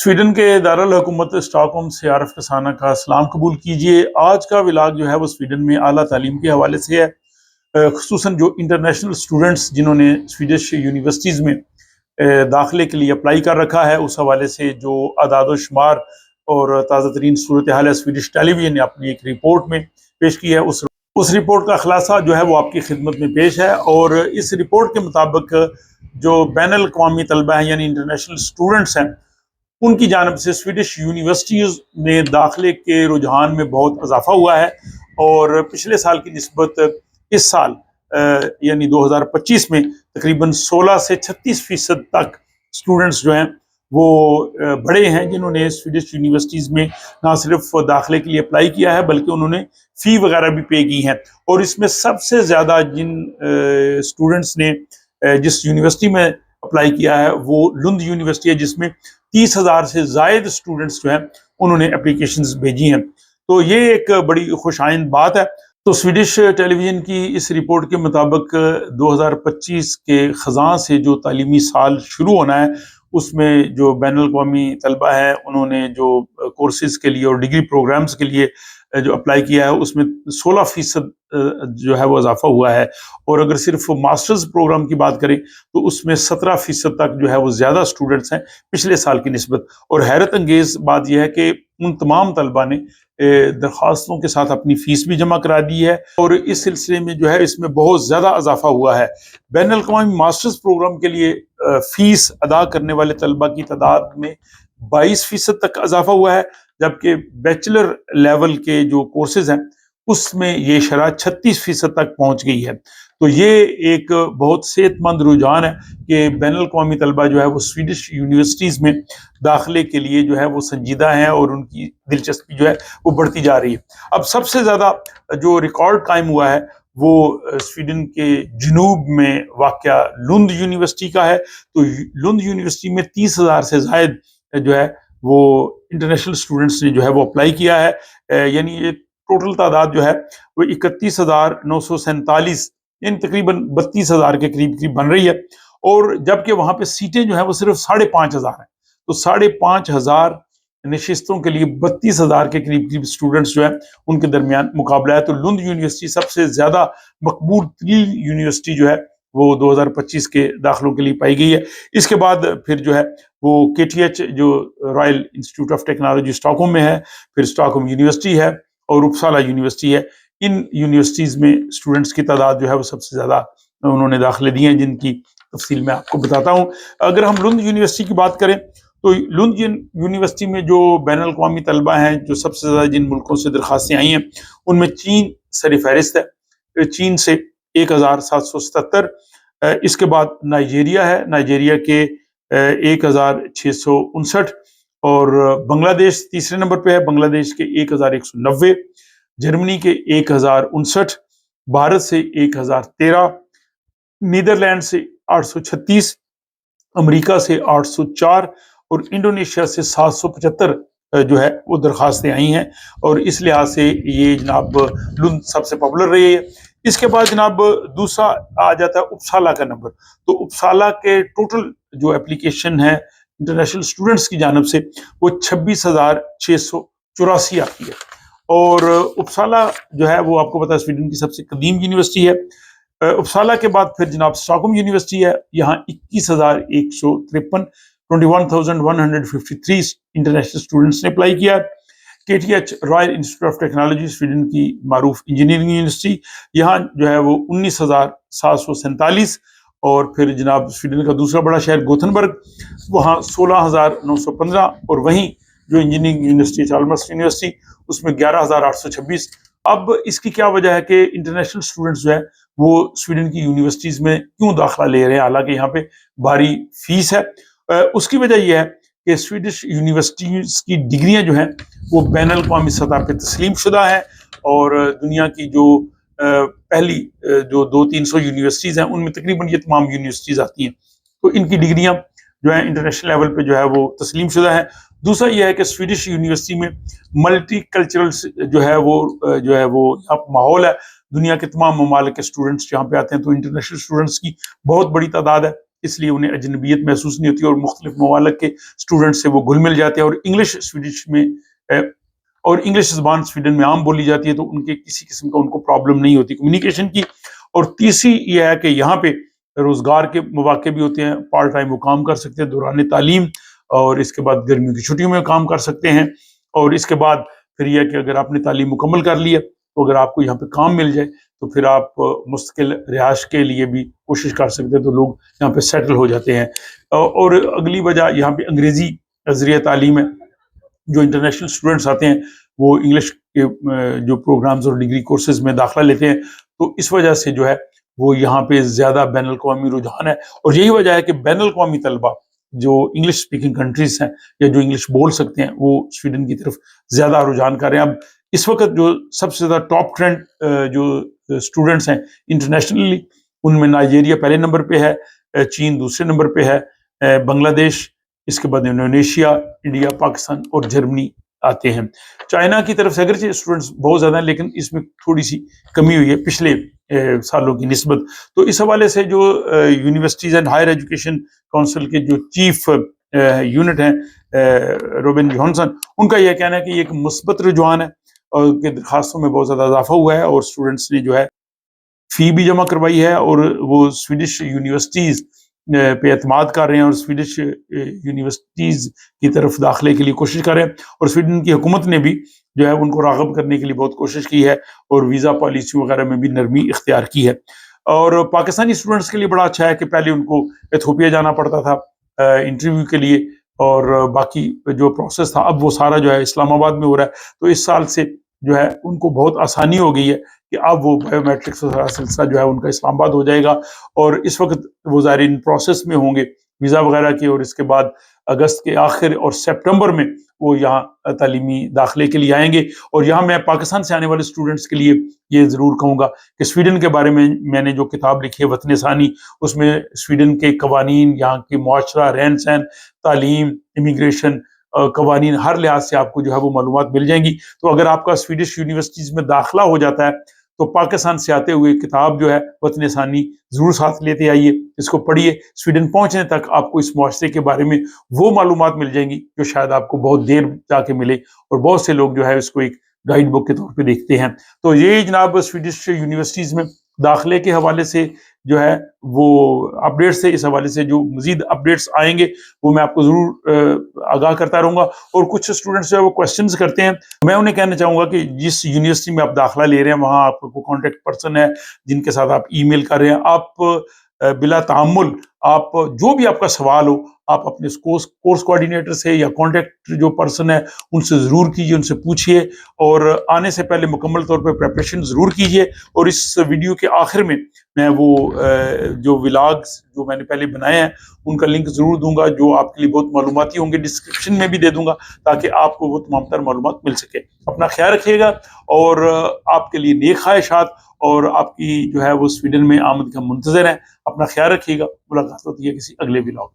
Sweden کے دارالحکومت stock home سے عارف رسانہ کا سلام قبول کیجیے۔ آج کا ولاگ جو ہے وہ سویڈن میں اعلیٰ تعلیم کے حوالے سے ہے، خصوصاً جو انٹرنیشنل سٹوڈنٹس جنہوں نے سویڈش یونیورسٹیز میں داخلے کے لیے اپلائی کر رکھا ہے، اس حوالے سے جو اعداد و شمار اور تازہ ترین صورتحال ہے سویڈش ٹیلی ویژن نے اپنی ایک رپورٹ میں پیش کی ہے۔ اس رپورٹ کا خلاصہ جو ہے وہ آپ کی خدمت میں پیش ہے، اور اس رپورٹ کے مطابق جو بین الاقوامی طلبہ ہیں یعنی انٹرنیشنل سٹوڈنٹس ہیں، ان کی جانب سے سویڈش یونیورسٹیز میں داخلے کے رجحان میں بہت اضافہ ہوا ہے، اور پچھلے سال کی نسبت اس سال یعنی 2025 میں تقریباً 16 سے 36% تک سٹوڈنٹس جو ہیں وہ بڑے ہیں جنہوں نے سویڈش یونیورسٹیز میں نہ صرف داخلے کے لیے اپلائی کیا ہے بلکہ انہوں نے فی وغیرہ بھی پے کی ہیں۔ اور اس میں سب سے زیادہ جن سٹوڈنٹس نے جس یونیورسٹی میں اپلائی کیا ہے وہ لند یونیورسٹی ہے، جس میں 30,000 سے زائد سٹوڈنٹس جو ہیں انہوں نے اپلیکیشنز بھیجی ہیں۔ تو یہ ایک بڑی خوش آئند بات ہے۔ تو سویڈش ٹیلی ویژن کی اس رپورٹ کے مطابق 2025 کے خزاں سے جو تعلیمی سال شروع ہونا ہے، اس میں جو بین الاقوامی طلبہ ہیں انہوں نے جو کورسز کے لیے اور ڈگری پروگرامز کے لیے جو اپلائی کیا ہے اس میں 16% جو ہے وہ اضافہ ہوا ہے، اور اگر صرف ماسٹرز پروگرام کی بات کریں تو اس میں 17% تک جو ہے وہ زیادہ سٹوڈنٹس ہیں پچھلے سال کی نسبت۔ اور حیرت انگیز بات یہ ہے کہ ان تمام طلبہ نے درخواستوں کے ساتھ اپنی فیس بھی جمع کرا دی ہے، اور اس سلسلے میں جو ہے اس میں بہت زیادہ اضافہ ہوا ہے۔ بین الاقوامی ماسٹرز پروگرام کے لیے فیس ادا کرنے والے طلبہ کی تعداد میں 22% تک اضافہ ہوا ہے، جبکہ بیچلر لیول کے جو کورسز ہیں اس میں یہ شرح 36% تک پہنچ گئی ہے۔ تو یہ ایک بہت صحت مند رجحان ہے کہ بین الاقوامی طلبہ جو ہے وہ سویڈش یونیورسٹیز میں داخلے کے لیے جو ہے وہ سنجیدہ ہیں، اور ان کی دلچسپی جو ہے وہ بڑھتی جا رہی ہے۔ اب سب سے زیادہ جو ریکارڈ قائم ہوا ہے وہ سویڈن کے جنوب میں واقع لند یونیورسٹی کا ہے۔ تو لند یونیورسٹی میں 30,000 سے زائد جو ہے وہ انٹرنیشنل سٹوڈنٹس نے جو ہے وہ اپلائی کیا ہے، یعنی یہ ٹوٹل تعداد جو ہے وہ 31,947 یعنی تقریباً 32,000 کے قریب بن رہی ہے، اور جبکہ وہاں پہ سیٹیں جو ہیں وہ صرف 5,500 ہیں۔ تو 5,500 نشستوں کے لیے 32,000 کے قریب سٹوڈنٹس جو ہیں ان کے درمیان مقابلہ ہے۔ تو لند یونیورسٹی سب سے زیادہ مقبول ترین یونیورسٹی جو ہے وہ 2025 کے داخلوں کے لیے پائی گئی ہے۔ اس کے بعد پھر جو ہے وہ KTH جو Royal institute of technology stock home میں ہے، پھر اسٹاک ہوم یونیورسٹی ہے، اور اپسالا یونیورسٹی ہے۔ ان یونیورسٹیز میں سٹوڈنٹس کی تعداد جو ہے وہ سب سے زیادہ انہوں نے داخلے دیے ہیں، جن کی تفصیل میں آپ کو بتاتا ہوں۔ اگر ہم لند یونیورسٹی کی بات کریں تو لند یونیورسٹی میں جو بین الاقوامی طلبہ ہیں، جو سب سے زیادہ جن ملکوں سے درخواستیں آئی ہیں ان میں چین سر فہرست ہے، چین سے 1,777۔ اس کے بعد نائجیریا ہے، نائجیریا کے 1,659، اور بنگلہ دیش تیسرے نمبر پہ ہے، بنگلہ دیش کے 1,190، جرمنی کے 1,059، بھارت سے 1,013، نیدرلینڈ سے 836، امریکہ سے 804، اور انڈونیشیا سے 775 جو ہے وہ درخواستیں آئی ہیں، اور اس لحاظ سے یہ جناب لند سب سے پاپولر رہی ہے۔ اس کے بعد جناب دوسرا آ جاتا ہے اپسالا کا نمبر۔ تو اپسالا کے ٹوٹل جو اپلیکیشن ہے انٹرنیشنل سٹوڈنٹس کی جانب سے وہ 26,684 آتی ہے، اور اپسالا جو ہے وہ آپ کو پتا ہے سویڈن کی سب سے قدیم یونیورسٹی ہے۔ اپسالا کے بعد پھر جناب اسٹاک ہوم یونیورسٹی ہے، یہاں 21,153 21,153 انٹرنیشنل سٹوڈنٹس نے اپلائی کیا ہے۔ KTH Royal institute of technology Sweden کی معروف انجینئرنگ یونیورسٹی، یہاں جو ہے وہ 19,747، اور پھر جناب سویڈن کا دوسرا بڑا شہر گوتھنبرگ، وہاں 16,915، اور وہیں جو انجینئرنگ یونیورسٹی چالمرس یونیورسٹی اس میں 11,826۔ اب اس کی کیا وجہ ہے کہ انٹرنیشنل سٹوڈنٹس جو ہے وہ سویڈن کی یونیورسٹیز میں کیوں داخلہ لے رہے ہیں حالانکہ یہاں پہ بھاری فیس ہے؟ اس کی وجہ یہ ہے کہ سویڈش یونیورسٹیز کی ڈگریاں جو ہیں وہ بین الاقوامی سطح پہ تسلیم شدہ ہیں، اور دنیا کی جو پہلی جو 200-300 یونیورسٹیز ہیں ان میں تقریباً یہ تمام یونیورسٹیز آتی ہیں، تو ان کی ڈگریاں جو ہیں انٹرنیشنل لیول پہ جو ہے وہ تسلیم شدہ ہیں۔ دوسرا یہ ہے کہ سویڈش یونیورسٹی میں ملٹی کلچرل جو ہے وہ ماحول ہے، دنیا کے تمام ممالک کے اسٹوڈنٹس جہاں پہ آتے ہیں، تو انٹرنیشنل اسٹوڈنٹس کی بہت بڑی تعداد ہے۔ اس لیے انہیں اجنبیت محسوس نہیں ہوتی اور مختلف ممالک کے اسٹوڈنٹ سے وہ گھل مل جاتے ہیں، اور انگلش سویڈش میں اور انگلش زبان سویڈن میں عام بولی جاتی ہے، تو ان کے کسی قسم کا ان کو پرابلم نہیں ہوتی کمیونیکیشن کی۔ اور تیسری یہ ہے کہ یہاں پہ روزگار کے مواقع بھی ہوتے ہیں، پارٹ ٹائم وہ کام کر سکتے ہیں دوران تعلیم، اور اس کے بعد گرمیوں کی چھٹیوں میں کام کر سکتے ہیں، اور اس کے بعد پھر یہ کہ اگر آپ نے تعلیم مکمل کر لی ہے تو اگر آپ کو یہاں پہ کام مل جائے تو پھر آپ مستقل رہائش کے لیے بھی کوشش کر سکتے ہیں، تو لوگ یہاں پہ سیٹل ہو جاتے ہیں۔ اور اگلی وجہ یہاں پہ انگریزی ذریعہ تعلیم ہے، جو انٹرنیشنل اسٹوڈنٹس آتے ہیں وہ انگلش کے جو پروگرامز اور ڈگری کورسز میں داخلہ لیتے ہیں، تو اس وجہ سے جو ہے وہ یہاں پہ زیادہ بین الاقوامی رجحان ہے، اور یہی وجہ ہے کہ بین الاقوامی طلبہ جو انگلش اسپیکنگ کنٹریز ہیں یا جو انگلش بول سکتے ہیں وہ سویڈن کی طرف زیادہ رجحان کر رہے ہیں۔ اب اس وقت جو سب سے زیادہ ٹاپ ٹرینڈ جو اسٹوڈنٹس ہیں انٹرنیشنلی، ان میں نائجیریا پہلے نمبر پہ ہے، چین دوسرے نمبر پہ ہے، بنگلہ دیش، اس کے بعد انڈونیشیا، انڈیا، پاکستان اور جرمنی آتے ہیں۔ چائنا کی طرف سے اگرچہ اسٹوڈنٹس بہت زیادہ ہیں لیکن اس میں تھوڑی سی کمی ہوئی ہے پچھلے سالوں کی نسبت۔ تو اس حوالے سے جو universities and higher education council کے جو چیف یونٹ ہیں روبن جانسن، ان کا یہ کہنا ہے کہ یہ ایک مثبت رجحان ہے، اور کہ درخواستوں میں بہت زیادہ اضافہ ہوا ہے، اور اسٹوڈنٹس نے جو ہے فی بھی جمع کروائی ہے، اور وہ سویڈش یونیورسٹیز پہ اعتماد کر رہے ہیں، اور سویڈش یونیورسٹیز کی طرف داخلے کے لیے کوشش کر رہے ہیں، اور سویڈن کی حکومت نے بھی جو ہے ان کو راغب کرنے کے لیے بہت کوشش کی ہے، اور ویزا پالیسی وغیرہ میں بھی نرمی اختیار کی ہے۔ اور پاکستانی اسٹوڈنٹس کے لیے بڑا اچھا ہے کہ پہلے ان کو ایتھوپیا جانا پڑتا تھا انٹرویو کے لیے، اور باقی جو پروسیس تھا اب وہ سارا جو ہے اسلام آباد میں ہو رہا ہے، تو اس سال سے جو ہے ان کو بہت آسانی ہو گئی ہے کہ اب وہ بایو میٹرکس کا سلسلہ جو ہے ان کا اسلام آباد ہو جائے گا، اور اس وقت وہ زائرین پروسیس میں ہوں گے ویزا وغیرہ کے، اور اس کے بعد اگست کے آخر اور سپٹمبر میں وہ یہاں تعلیمی داخلے کے لیے آئیں گے۔ اور یہاں میں پاکستان سے آنے والے اسٹوڈنٹس کے لیے یہ ضرور کہوں گا کہ سویڈن کے بارے میں نے جو کتاب لکھی ہے وطن ثانی، اس میں سویڈن کے قوانین، یہاں کی معاشرہ، رہن سہن، تعلیم، امیگریشن، قوانین، ہر لحاظ سے آپ کو جو ہے وہ معلومات مل جائیں گی۔ تو اگر آپ کا سویڈش یونیورسٹیز میں داخلہ ہو جاتا ہے تو پاکستان سے آتے ہوئے کتاب جو ہے وطن ثانی ضرور ساتھ لیتے آئیے، اس کو پڑھیے، سویڈن پہنچنے تک آپ کو اس معاشرے کے بارے میں وہ معلومات مل جائیں گی جو شاید آپ کو بہت دیر جا کے ملے، اور بہت سے لوگ جو ہے اس کو ایک گائیڈ بک کے طور پہ دیکھتے ہیں۔ تو یہ جناب سویڈش یونیورسٹیز میں داخلے کے حوالے سے جو ہے وہ اپڈیٹس سے، اس حوالے سے جو مزید اپڈیٹس آئیں گے وہ میں آپ کو ضرور آگاہ کرتا رہوں گا۔ اور کچھ اسٹوڈنٹس جو ہے وہ کوشچنز کرتے ہیں، میں انہیں کہنا چاہوں گا کہ جس یونیورسٹی میں آپ داخلہ لے رہے ہیں وہاں آپ کو کانٹیکٹ پرسن ہے جن کے ساتھ آپ ای میل کر رہے ہیں، آپ بلا تعمل آپ جو بھی آپ کا سوال ہو آپ اپنے کورس کوآرڈینیٹر سے یا کانٹیکٹ جو پرسن ہے ان سے ضرور کیجیے، ان سے پوچھیے، اور آنے سے پہلے مکمل طور پہ پریپریشن ضرور کیجیے۔ اور اس ویڈیو کے آخر میں وہ جو ولاگز جو میں نے پہلے بنائے ہیں ان کا لنک ضرور دوں گا، جو آپ کے لیے بہت معلوماتی ہوں گے، ڈسکرپشن میں بھی دے دوں گا تاکہ آپ کو وہ تمام تر معلومات مل سکے۔ اپنا خیال رکھیے گا، اور آپ کے لیے نیک خواہشات، اور آپ کی جو ہے وہ سویڈن میں آمد کا منتظر ہے۔ اپنا خیال رکھیے گا، ملاقات ہوتی ہے کسی اگلے ولاگ۔